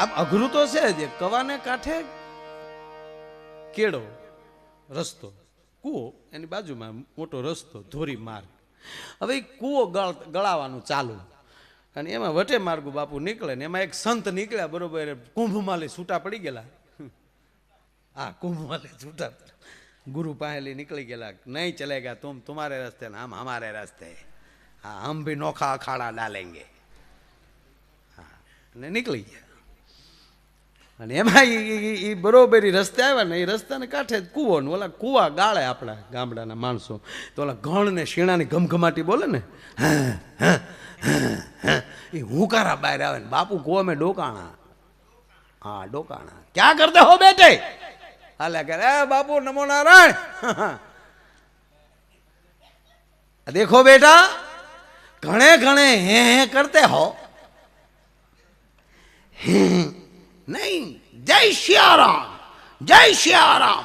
આમ અઘરું તો છે જ. કવાને કાંઠે કેળો રસ્તો, કૂવો એની બાજુમાં મોટો રસ્તો, ધોરી માર્ગ. હવે કૂવો ગળાવાનું ચાલુ અને એમાં વટે માર્ગુ બાપુ નીકળે ને એમાં એક સંત નીકળ્યા બરોબર, કુંભમાલી છૂટા પડી ગયેલા. હા, કુંભમાલી છૂટા ગુરુ પાહેલી નીકળી ગયેલા. નહીં ચલેગા તુમ તુમારે રસ્તે ને હમ હમારે રસ્તે, હા હમ ભી નોખા અખાડા ડાલેંગે. હા, અને નીકળી ગયા. અને એમાં એ બરોબર રસ્તે આવ્યા ને, એ રસ્તાને કાંઠે જ કૂવો ને ઓલા કૂવા ગાળે આપણા ગામડાના માણસો તો ઓલા ઘણ ને શીણાની ઘમઘમાટી બોલે ને, એ હુંકારા બહાર આવે ને બાપુ કૂવા મેં ડોકાણા. હા ડોકાણા. ક્યાં કરતે હો બેટે? હાલે કરે બાપુ નમો નારાયણ. देखो बेटा घणे घणे हे करते हो नहीं, जय सियाराम जय सियाराम.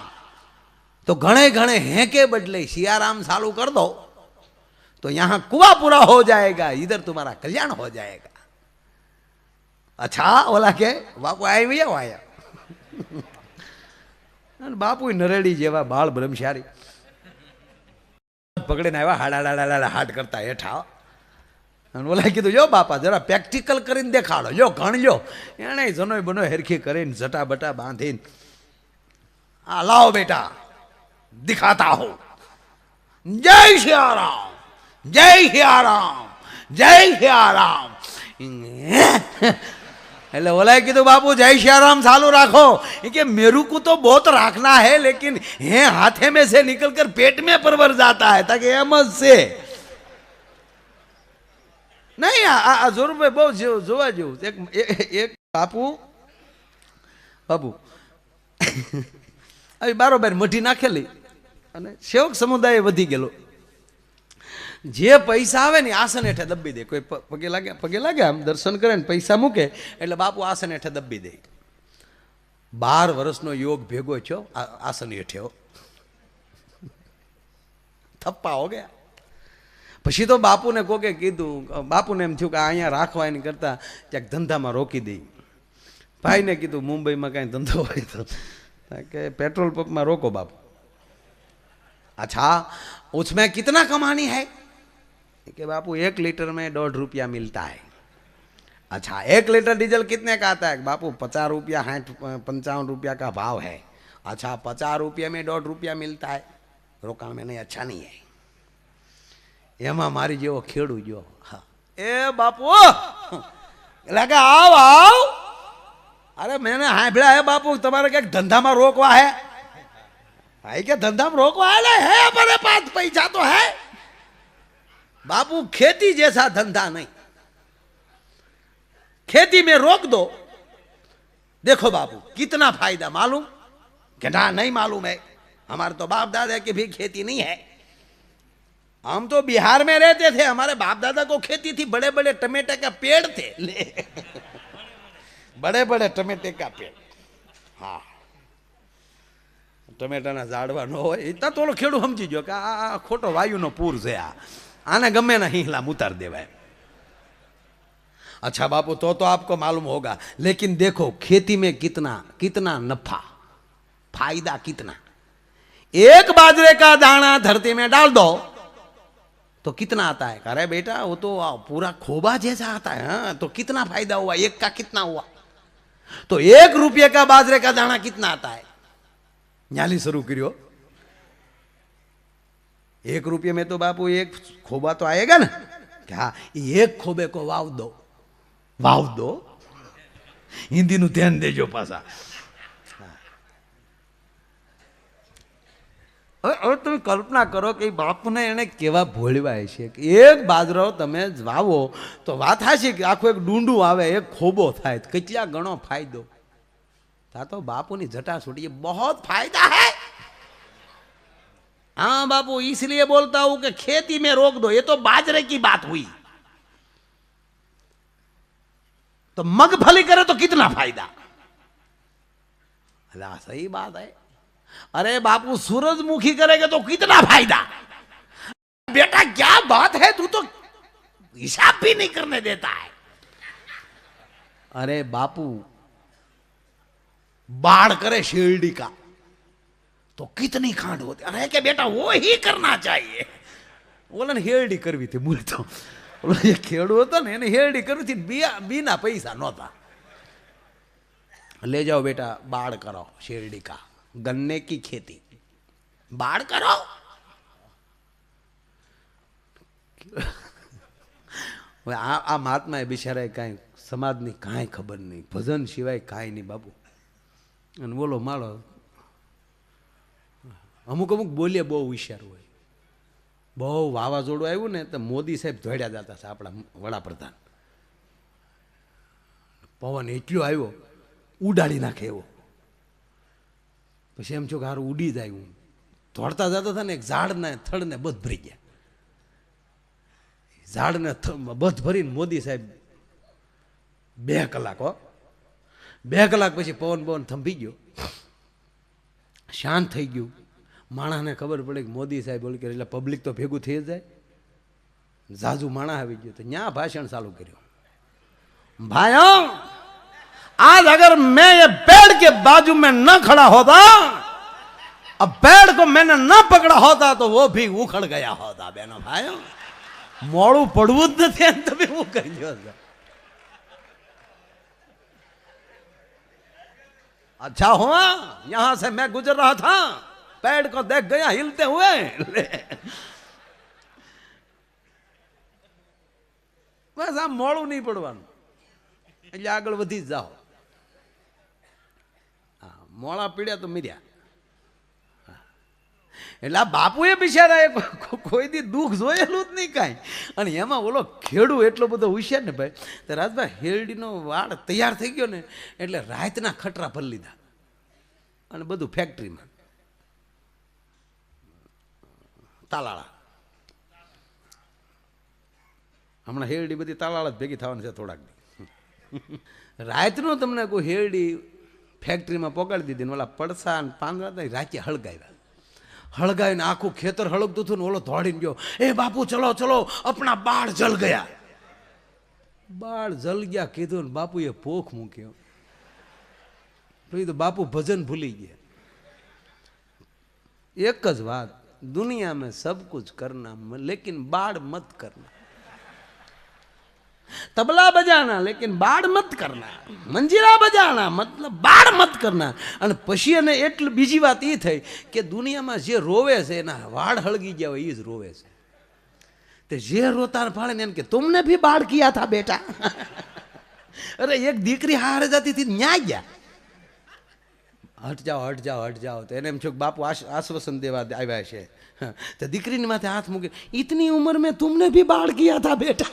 तो घणे घणे हैं के बदले सियाराम चालू कर दो तो यहां कुआं पूरा हो जाएगा, इधर तुम्हारा कल्याण हो जाएगा. अच्छा ओला के बापू आई भैया आया. बापू नरेड़ी जेवा बाल ब्रह्मचारी पकड़े ना हाड़ा हाट करता हेठा. ओला कीधुं जो बापा जरा प्रेक्टिकल करीने देखाड़ो, जो घण लो एने जनो बनो हेरखी करीने जटा बटा बांधीने आ लाओ बेटा दिखाता हूं. जय सियाराम जय सियाराम जय सियाराम. એટલે ઓલાએ કીધું બાપુ જય सियाराम चालू रखो. कि मेरू को तो बहुत रखना है लेकिन है हाथे में से निकल कर पेट में परवर जाता है, ताकि एम से नहीं. आ जोर में बहुत जोवा जेवुं. एक बापू बापू આવી બારોબાર મઢી નાખેલી અને સેવક સમુદાય વધી ગયેલો. જે પૈસા આવે ને આસન હેઠે દબી દે. કોઈ પગે લાગે આમ દર્શન કરે ને પૈસા મૂકે એટલે બાપુ આસન હેઠે દબી દે. 12 વર્ષનો યોગ ભેગો થયો આસન હેઠે, થપ્પા હો ગયા. પછી તો બાપુને કોકે કીધું, બાપુને એમ થયું કે અહીંયા રાખવા એની કરતા ક્યાંક ધંધામાં રોકી દઈ. ભાઈને કીધું મુંબઈમાં કાંઈ ધંધો હોય તો કે पेट्रोल पंप में रोको बापू. अच्छा उसमें कितना कमानी है? कि बापू 1 लीटर में 1.5 रुपया मिलता है. अच्छा 1 लीटर डीजल कितने का आता है? बापू 50 रुपया 55 रुपया का भाव है. अच्छा 50 रुपये में 1.5 रुपया मिलता है, रोकाण में नहीं, अच्छा नहीं है. एमा मारी जेवो खेडू जो. हाँ ए बापू लगे आओ आओ. अरे मैंने हाँ भेड़ा है बापू, तुम्हारे क्या धंधा में रोकवा है? भाई क्या धंधा में रोकवा है? हमारे पास पैसा तो है बापू. खेती जैसा धंधा नहीं, खेती में रोक दो. देखो बापू कितना फायदा मालूम? कि ना नहीं मालूम है, हमारे तो बाप दादा की भी खेती नहीं है. हम तो बिहार में रहते थे, हमारे बाप दादा को खेती थी, बड़े बड़े टमाटे का पेड़ थे. बड़े बड़े टमेटे का पेड़. हाँ टमेटाना झाड़वा न हो इतना तो खेडू समझी जो कि आ खोटो वायु नो पूर से आने गमे ना हिला उतार देवाय. अच्छा बापू तो आपको मालूम होगा, लेकिन देखो खेती में कितना कितना नफा फायदा कितना. एक बाजरे का दाना धरती में डाल दो तो कितना आता है? अरे बेटा वो तो पूरा खोबा जैसा आता है. हाँ तो कितना फायदा हुआ, एक का कितना हुआ? तो 1 रुपये का बाजरे का दाना कितना आता है? न्याली शुरू करियो. 1 रुपये में तो बापू 1 खोबा तो आएगा ना. क्या 1 खोबे को वाव दो. हिंदी नु ध्यान देजो पासा. હવે તમે કલ્પના કરો કે બાપુને એને કેવા ભોળવાય છે કે 1 બાજરો તમે વાવો તો વાત હાચી કે આખું એક ડુંડું આવે, 1 ખોબો થાય, કેટલા ગણો ફાયદો. તા તો બાપુની જટા છૂટી, बहुत फायदा है. हाँ बापू इसलिए बोलता हूं कि खेती में रोक दो. ये तो बाजरे की बात हुई, तो मगफली करे तो कितना फायदा. अरे सही बात है. अरे बापू सूरजमुखी करेगा तो कितना फायदा. बेटा क्या बात है, तू तो हिसाब भी नहीं करने देता है. अरे बापू बाढ़ करे शेरडी का तो कितनी खांड होती। अरे क्या बेटा वो ही करना चाहिए। बोला ने हेरडी करवी थी मूल तो ये खेड़ू होता ने हेरडी करवी थी बिना पैसा नहोता। ले जाओ बेटा बाढ़ करो शेरडी का, गन्ने की खेती बाढ़ करो। आ महात्मा बिचारा कहीं समाज ની કાંઈ ખબર નહીં, ભજન સિવાય કાંઈ નહીં બાપુ। અને બોલો માળો અમુક અમુક બોલીએ બહુ હોશિયાર હોય। બહુ વાવાઝોડું આવ્યું ને તો મોદી સાહેબ ધોડ્યા જતા છે આપણા વડાપ્રધાન। પવન એટલો આવ્યો ઉડાડી નાખે એવો, પછી એમ છો કે હારું ઉડી જાય। હું દોડતા જતા હતા ને એક ઝાડને થડને બધ ભરી ગયા, ઝાડને બધ ભરીને મોદી સાહેબ 2 કલાક 2 કલાક પછી પવન પવન થંભી ગયો, શાંત થઈ ગયું। માણસને ખબર પડે કે મોદી સાહેબ બોલ કે એટલે પબ્લિક તો ભેગું થઈ જાય, જાજુ માણસ આવી ગયો તો ન્યા ભાષણ ચાલુ કર્યું। भाइयों आज अगर मैं ये पेड़ के बाजू में न खड़ा होता, अब पेड़ को मैंने न पकड़ा होता तो वो भी उखड़ गया होता। बहनों भाइयों मोड़ू पड़वू ज नथी तभी वो कही दो। अच्छा हुआ यहां से मैं गुजर रहा था, पेड़ को देख गया हिलते हुए। बस आ मोड़ू नहीं पड़वानुं એટલે આગળ વધી જાઓ। મોળા પીડ્યા તો મીર્યા। એટલે આ બાપુએ બિચારાએ કોઈ દી દુઃખ જોયેલું જ નહીં કાંઈ। અને એમાં ઓલો ખેડૂ એટલો બધો હોશિયાર ને ભાઈ, તો રાજભાઈ હેરડીનો વાળ તૈયાર થઈ ગયો ને એટલે રાતના ખટરા ભરી લીધા અને બધું ફેક્ટરીમાં તાલાળા। હમણાં હેરડી બધી તાલાળા જ ભેગી થવાની છે થોડાક દી। રાતનો તમને કોઈ હેરડી ફેક્ટરીમાં પોગાડી દીધી ને ઓલા પડસા ને પાંદડા રાતે હળગાવ્યા, હળગાવીને આખું ખેતર હળગતું હતું ને ઓલો દોડીને ગયો, એ બાપુ ચલો ચલો अपना बाढ़ जल गया। बाढ़ जल गया કીધું ને બાપુએ પોખ મૂક્યો, પછી તો બાપુ ભજન ભૂલી ગયા। એક જ વાત, दुनिया में सब कुछ करना लेकिन बाढ़ मत करना, तबला बजाना लेकिन बाढ़ मत करना, मंजीरा बजाना मतलब बाढ़ मत करना। અને પછી એને એટલી બીજી વાત એ થઈ કે દુનિયામાં જે રોવે છે એના વાળ હળગી ગયા હોય એ જ રોવે છે। તે જે રોતા ફાળે ને એમ કે तुमने भी बाढ़ किया था बेटा। अरे एक દીકરી હારે જતી હતી ન્યા ગયા, હટ જાઓ હટ જાઓ હટ જાઓ। તો એને એમ છો કે બાપુ આશ્વાસન દેવા આવ્યા છે। તો દીકરીની માથે હાથ મૂકે, इतनी उम्र में तुमने भी बाढ़ किया था बेटा।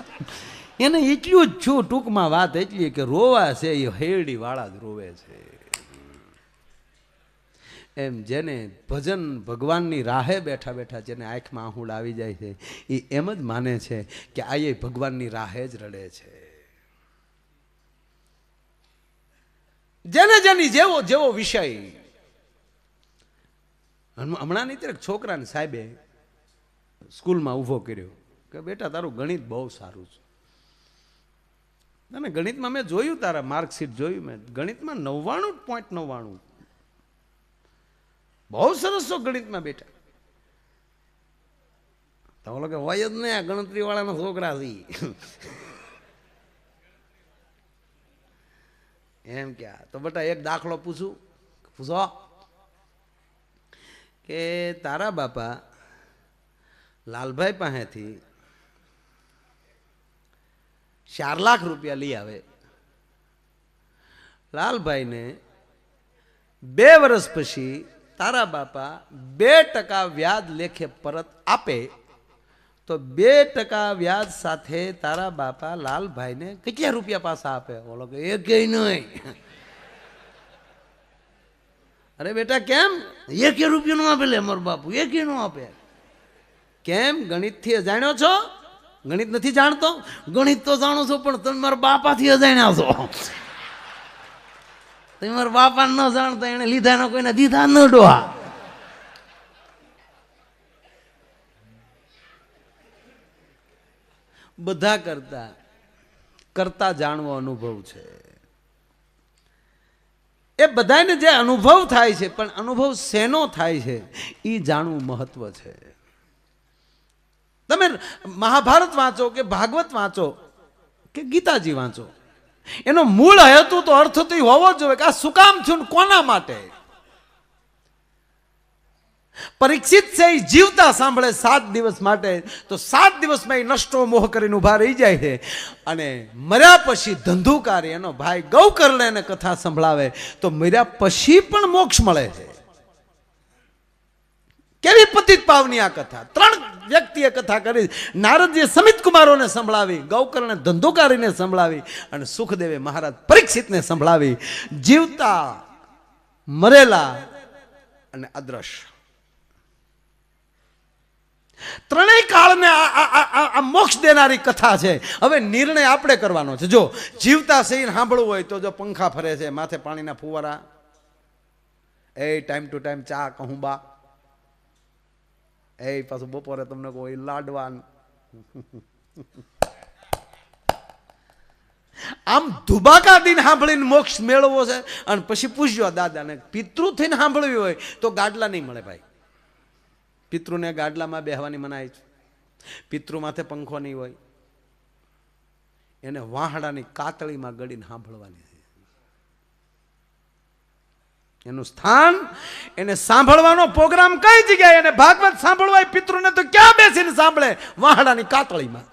એને એટલું જ છું ટૂંકમાં વાત એટલી કે રોવા છે એ હેરડી વાળા જ રોવે છે। એમ જેને ભજન ભગવાનની રાહે બેઠા બેઠા જેને આંખમાં આહુડ આવી જાય છે એ એમ જ માને છે કે આ એ ભગવાનની રાહે જ રડે છે। જેને જેની જેવો જેવો વિષય। હમણાં નહીં ત્યારે છોકરાને સાહેબે સ્કૂલમાં ઊભો કર્યો કે બેટા તારું ગણિત બહુ સારું છે, અને ગણિતમાં મેં જોયું તારા માર્કશીટ જોયું મેં, ગણિતમાં 99.99 બહુ સરસ છો ગણિતમાં બેટા। તો ઓલો કે હોય જ ને આ ગણતરી વાળાના છોકરા છે એમ ક્યાં। તો બેટા એક દાખલો પૂછો કે તારા બાપા લાલભાઈ પાસેથી 4 લાખ રૂપિયા લઈ આવે, લાલભાઈ ને 2 વર્ષ પછી તારા બાપા 2% વ્યાજ લેખે પરત આપે, તો 2% વ્યાજ સાથે તારા બાપા લાલભાઈ ને કેટલા રૂપિયા પાછા આપે? બોલો કે એકેય નહીં। અરે બેટા કેમ 1 રૂપિયો નો આપે? લે મારો બાપુ 1 નો આપે। કેમ ગણિત થી અજાણ્યો છો? ગણિત નથી જાણતો? ગણિત તો જાણો છો પણ તમે મારા બાપાથી અજાણ્યા છો। તમે મારા બાપા ન જાણતા એને લીધા ન કોઈને દીધા ન ડોહા। બધા કરતા કરતા જાણવો અનુભવ છે। એ બધાને જે અનુભવ થાય છે, પણ અનુભવ શેનો થાય છે એ જાણવું મહત્વ છે. તમે મહાભારત વાંચો કે ભાગવત વાંચો કે ગીતાજી વાંચો, એનો મૂળ હેતુ તો અર્થ તો હોવો જ જોઈએ કે આ શું કામ થયું, કોના માટે. પરીક્ષિત છે એ જીવતા સાંભળે 7 દિવસ માટે, તો 7 દિવસમાં એ નષ્ટો મોહ કરીને ઉભા રહી જાય છે. અને મર્યા પછી ધંધુકારી એનો ભાઈ ગૌકર્ણ એને કથા સંભળાવે તો મર્યા પછી પણ મોક્ષ મળે છે. કેવી પતિત પાવની આ કથા! 3 વ્યક્તિએ કથા કરી. નારદજીએ સમિત કુમારોને સંભળાવી, ગૌકર્ણે ધંધુકારીને સંભળાવી અને સુખદેવે મહારાજ પરીક્ષિતને સંભળાવી. જીવતા, મરેલા અને અદ્રશ્ય, ત્રણેય કાળને આ મોક્ષ દેનારી કથા છે. હવે નિર્ણય આપણે કરવાનો છે. જો જીવતા સહીને સાંભળવું હોય તો જો પંખા ફરે છે, માથે પાણીના ફુવારા, એ ટાઈમ ટુ ટાઈમ ચા કહું બા, એ પાછું બપોરે તમને કોઈ લાડવાન, આમ ધુબાકા દિન સાંભળીને મોક્ષ મેળવવો છે. અને પછી પૂછજો દાદાને, પિતૃ થઈને સાંભળવી હોય તો ગાડલા નહીં મળે ભાઈ. પિતૃને ગાડલામાં બેહવાની મનાય છે. પિતૃ માથે પંખો નહીં હોય, એને વાહડાની કાતળીમાં ગળીને સાંભળવાની છે. એનું સ્થાન, એને સાંભળવાનો પ્રોગ્રામ કઈ જગ્યાએ, એને ભાગવત સાંભળવા હોય પિતૃને તો ક્યાં બેસીને સાંભળે? વાહડાની કાતળીમાં.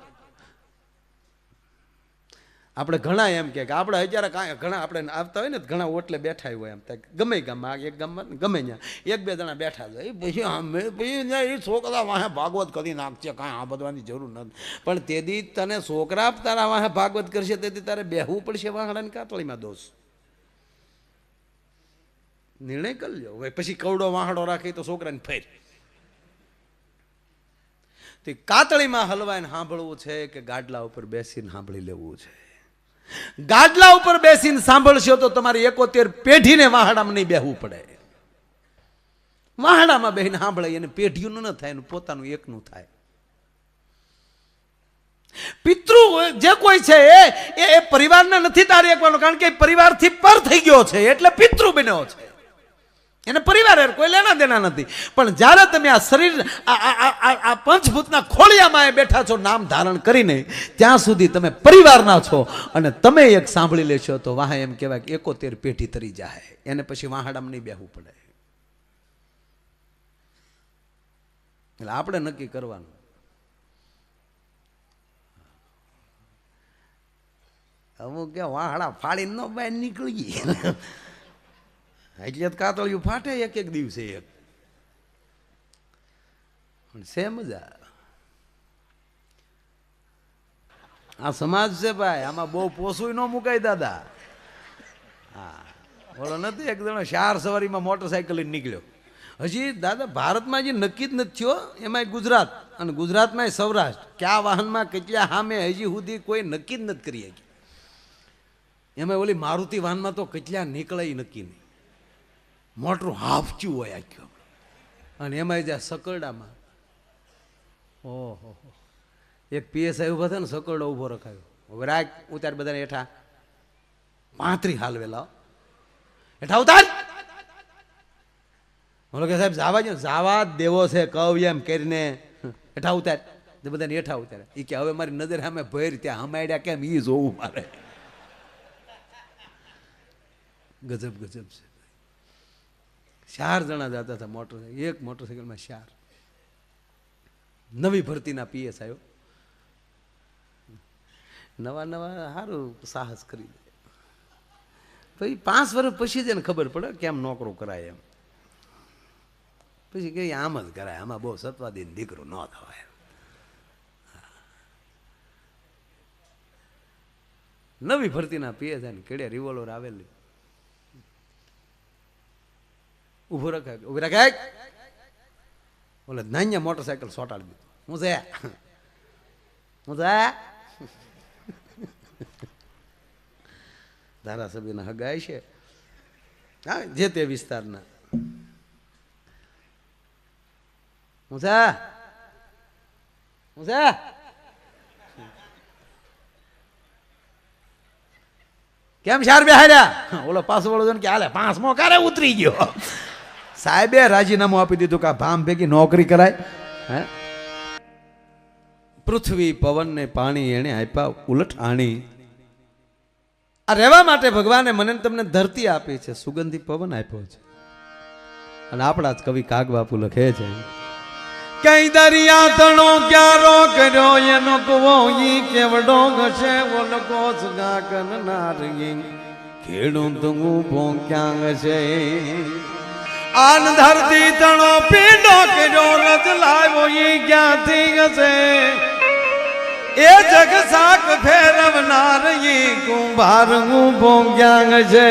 આપણે ઘણા એમ કે આપણે અત્યારે કાંઈ ઘણા આપણે આવતા હોય ને, ઘણા ઓટલે બેઠા હોય એમ ગમે ગામમાં, એક ગામમાં ગમે ત્યાં 1-2 જણા બેઠા હોય, પછી અમે એ છોકરા વાહે ભાગવત કરી નાખશે, કાંઈ આ બધવાની જરૂર નથી. પણ તેથી તને છોકરા તારા વાહે ભાગવત કરશે, તેથી તારે બેહવું પડશે વાહડાની કાતળીમાં. દોષ નિર્ણય કરી લ્યો. હવે પછી કવડો વાહડો રાખી તો છોકરાને ફેર. તે કાતળીમાં હલવાઈને સાંભળવું છે કે ગાડલા ઉપર બેસીને સાંભળી લેવું છે? ગાડલા ઉપર બેસીને સાંભળશો તો તમારી 71 પેઢીને વાહડામાં નહીં બેહવું પડે. વાહડામાં બેહીને સાંભળે એને પેઢીનું ન થાય, એનું પોતાનું એકનું થાય. પિતૃ જે કોઈ છે એ પરિવારને નથી તારી એકવાનો, કારણ કે પરિવારથી પર થઈ ગયો છે એટલે પિતૃ બન્યો છે. એને પરિવાર કોઈ લેના દેના નથી. પણ જ્યારે તમે આ શરીર આ પંચભૂતના ખોળિયામાં બેઠા છો નામ ધારણ કરીને, ત્યાં સુધી તમે પરિવારના છો. અને તમે એક સાંભળી લેશો તો વાહ એમ કહેવાય કે 71 પેઢી તરી જાય. એને પછી વાહડામાં નહીં બેહવું પડે. એટલે આપણે નક્કી કરવાનું. અમુક કે વાહડા ફાડીને નો બહાર નીકળી એટલે કાતળિયું ફાટે એક દિવસે એક. છે મજા. આ સમાજ છે ભાઈ, આમાં બહુ પોસુય ન મુકાય દાદા. હા, બોલો નથી એક જણો 4 સવારીમાં મોટરસાયકલ લઈને નીકળ્યો. હજી દાદા ભારતમાં જે નક્કી જ નથી થયો, એમાં ગુજરાત અને ગુજરાતમાં સૌરાષ્ટ્ર, કયા વાહનમાં કેટલા સામે હજી સુધી કોઈ નક્કી જ નથી કરી શકી. એમાં ઓલી મારુતિ વાહનમાં તો કેટલા નીકળે નક્કી નહીં. મોટરું હાફચ્યું હોય આખ્યું. અને એમાં જ્યાં સકરડામાં, ઓહો, એક પીએસઆઈ ઉભા થાય ને, સકરડો ઉભો રખાયો. હવે રાખ ઉતાર બધાને હેઠા 35 હાલવેલા હેઠા ઉતાર. બોલો કે સાહેબ જાવા દેવો છે કવ એમ કરીને હેઠા ઉતાર. બધાને હેઠા ઉતારે. એ કે હવે મારી નજર સામે ભેર ત્યાં હમાડ્યા કેમ એ જોવું મારે. ગજબ ગજબ છે. 4 જણા જતા હતા મોટરસાઇકલ, એક મોટરસાઇકલમાં 4. નવી ભરતીના પીએસ આવ્યો, નવા સારું સાહસ કરી દે. પછી 5 વર્ષ પછી જ એને ખબર પડે કેમ નોકરો કરાય એમ. પછી કે આમ જ કરાય, આમાં બહુ સત્વાદીન દીકરો ન થવાય. નવી ભરતીના પીએસ કેડે રિવોલ્વર આવેલી, ઉભો રખાય, ઉભી રખાય. ઓલે નાન્યા મોટરસાયકલ સોટાડી દીધું. હું છે ધારાસભ્યના હગાય છે, હા, જે તે વિસ્તારના. હું છે કેમ શાર બેહાડ્યા? ઓલો પાછો વળો કે હાલે 5મો કારે ઉતરી ગયો. સાહેબે રાજીનામું આપી દીધું કે આ ભામ ભેગી નોકરી કરાય. હે પૃથ્વી પવન ને પાણી એને આપ્યા ઉલટ આણી. આ રહેવા માટે ભગવાને મને તમને ધરતી આપી છે, સુગંધી પવન આપ્યો છે. અને આપણા જ કવિ કાગબાપુ લખે છે, કઈ દરિયા તણો ક્યારો કર્યો એનો કવો ઈ કેવડો ઘસે ઓલકો સગા કનનારી ખેડૂત ઊભો ક્યાં છે. આન ધરતી તણો પીડો કર્યો રજ લાવ્યો ઈ ક્યાંથી ઘસે એ જગ સાક ફેરવનાર ઈ કુંભાર ઊભો ક્યાં છે.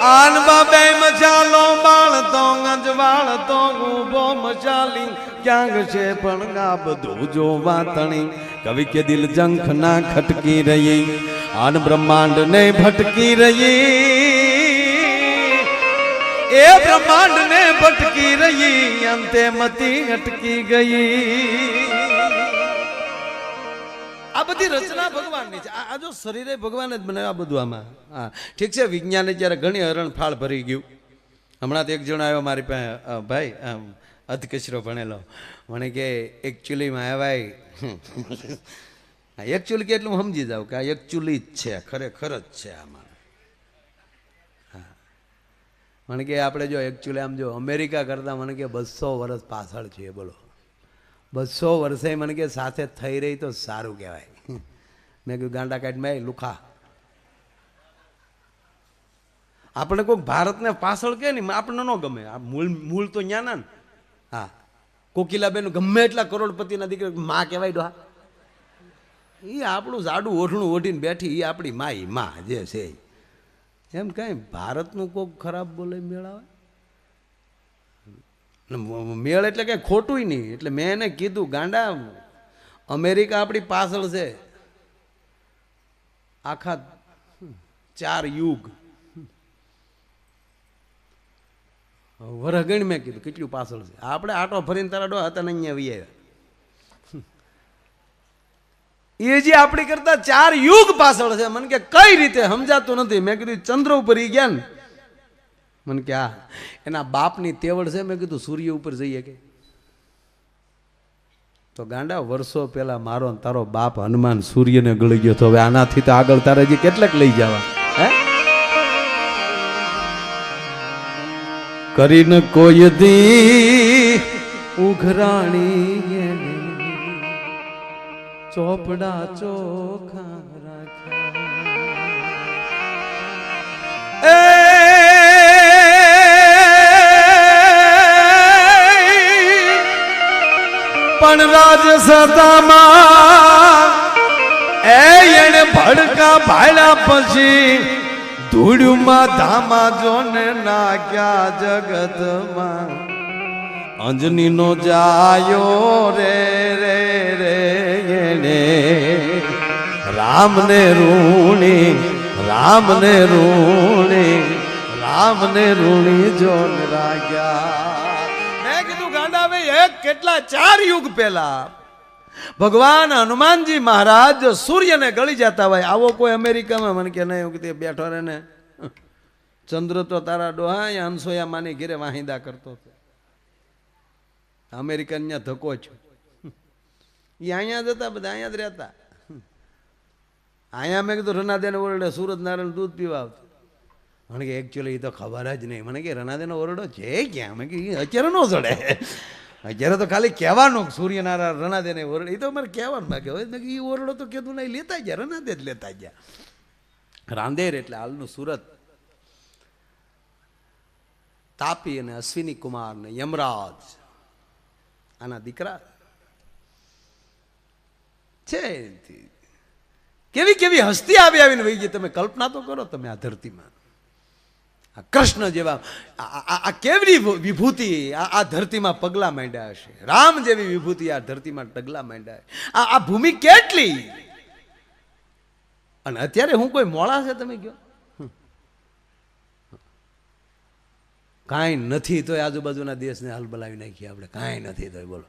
આન બાબે મચાલો બાળતો ગંજવાળતો ઊભો મચાલી ક્યાંક છે પણ આ બધું જોવા તણી કવિ કે દિલ જંખ ના ખટકી રહી આન બ્રહ્માંડ ને ભટકી રહી એ બ્રહ્માંડ ને ભટકી રહી અંતે મતી અટકી ગઈ. આ બધી રચના ભગવાનની છે. આ જો શરીરે ભગવાને જ બનાવ્યા બધું આમાં. હા ઠીક છે, વિજ્ઞાને જ્યારે ઘણી હરણફાળ ભરી ગયું. હમણાં તો એક જણ આવ્યો મારી પાસે, ભાઈ અધકચરો ભણેલો, મને કે એકચ્યુઅલીમાં ભાઈ એકચ્યુઅલી કે એટલું હું સમજી જાઉં કે આ એકચ્યુઅલી જ છે, ખરેખર જ છે આમાં. હા મને કે આપણે જો એકચ્યુઅલી આમ જો અમેરિકા કરતાં મને કે 200 વર્ષ પાછળ છીએ. બોલો 200 વર્ષે મને કે સાથે થઈ રહી તો સારું કહેવાય. મેં કીધું ગાંડા કાઢ મેં લુખા આપણે કોઈ ભારતને પાછળ કે નહીં આપણને ન ગમે. આ મૂળ તો ન્યા ના ને. હા કોકિલાબેન ગમે એટલા કરોડપતિના દીકરા માં કહેવાય ડો. એ આપણું જાડું ઓઢણું ઓઢીને બેઠી એ આપણી માઈ માં જે છે એમ કાંઈ ભારતનું કોક ખરાબ બોલે મેળાવે મેળ એટલે કઈ ખોટું નહીં. એટલે મેં એને કીધું ગાંડા અમેરિકા આપણી પાછળ છે આખા 4 યુગ. વરગણ મેં કીધું કેટલું પાછળ છે. આપણે આટો ફરીને તારા ડો હતા ને અહીંયા વી આવ્યા. એ જે આપણી કરતા 4 યુગ પાછળ છે. મને કે કઈ રીતે સમજાતું નથી. મેં કીધું ચંદ્ર ઉપર ઈ ગયા ને. મને કે આ એના બાપની તેવડ છે. મેં કીધું સૂર્ય ઉપર જઈએ કે તો ગાંડા વર્ષો પહેલા મારો તારો બાપ હનુમાન સૂર્યને ગળી ગયો તો હવે આનાથી તો આગળ તારે હજી કેટલાક લઈ જવા. હે કરીને કોઈ દી ઉઘરાણી ચોપડા ચોખા રાખ્યા પણ રાજસતામાં એને ભડકા ભાડ્યા પછી ધૂળમાં ધામા જોને નાખ્યા જગતમાં અંજનીનો જાયો રે રે રે એને રામને રૂણી રામને રૂણી રામને રૂણી જોન રાખ્યા. મેં કીધું ગાંડા ભાઈ એક કેટલા 4 યુગ પહેલા ભગવાન હનુમાનજી મહારાજ સૂર્યને ગળી જતા હોય આવો કોઈ અમેરિકામાં મને કે નહીં કે બેઠો રહે ને ચંદ્ર તો તારા ડોહા હંસોયા માની ઘેરે વાહિંદા કરતો હતો. અમેરિકન ત્યાં ધક્કો છો. એ અહીંયા જતા બધા અહીંયા જ રહેતા. અહીંયા મેં કીધું રનાદેને ઓરડે સુરત નારાયણ દૂધ પીવા આવતું. મને કે એકચ્યુઅલી એ તો ખબર જ નહીં. મને કે રનાદેનો ઓરડો છે ક્યાં? મેં કે અત્યારે ન ચડે, અત્યારે તો ખાલી કહેવાનું સૂર્યનારાયણ રનાદેને ઓરડે. એ તો મારે કહેવાનું બાકી હોય. મેં કે એ ઓરડો તો કીધું નહીં, લેતા ગયા રનાદે જ લેતા ગયા. રાંદેર એટલે હાલનું સુરત. તાપી અને અશ્વિની કુમાર ને યમરાજ આના દીકરા છે. કેવી કેવી હસ્તી આવી આવીને વહી ગઈ. તમે કલ્પના તો કરો તમે આ ધરતીમાં. આ કૃષ્ણ જેવા આ કેવડી વિભૂતિ આ ધરતીમાં પગલા માંડ્યા હશે. રામ જેવી વિભૂતિ આ ધરતીમાં ડગલા માંડ્યા હશે. આ ભૂમિ કેટલી. અને અત્યારે હું કોઈ મોળા છે તમે કહો? કાંઈ નથી તો આજુબાજુના દેશને હાલ બોલાવી નાખીએ આપણે. કાંઈ નથી તો બોલો